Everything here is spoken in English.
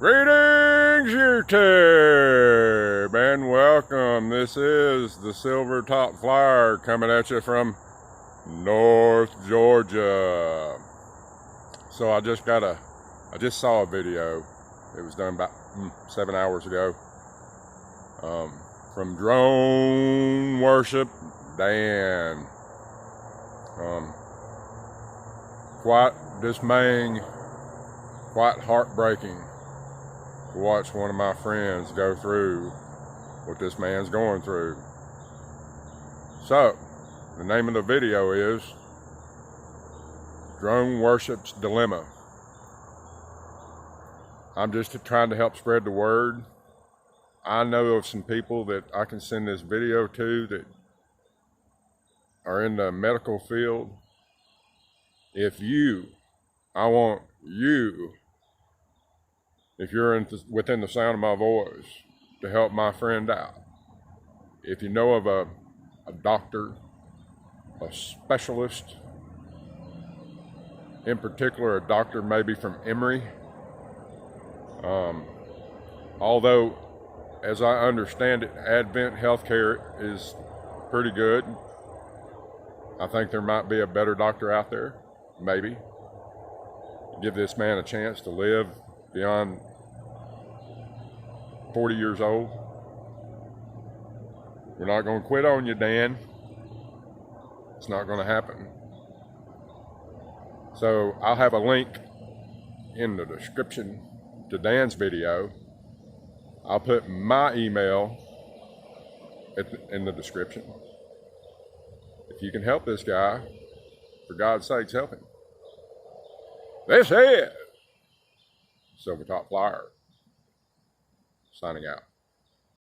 Greetings, YouTube, and welcome. This is the Silver Top Flyer coming at you from North Georgia. So I just saw a video. It was done about 7 hours ago. From Drone Worship Dan. Quite dismaying, quite heartbreaking to watch one of my friends go through what this man's going through. So, the name of the video is Drone Worship's Dilemma. I'm just trying to help spread the word. I know of some people that I can send this video to that are in the medical field. If you're within the sound of my voice, to help my friend out. If you know of a doctor, a specialist, in particular a doctor maybe from Emory, although as I understand it, Advent Healthcare is pretty good. I think there might be a better doctor out there, maybe. Give this man a chance to live beyond 40 years old. We're not going to quit on you, Dan. It's not going to happen. So I'll have a link in the description to Dan's video. I'll put my email in the description. If you can help this guy, for God's sakes, help him. This is Silver Top Flyer, signing out.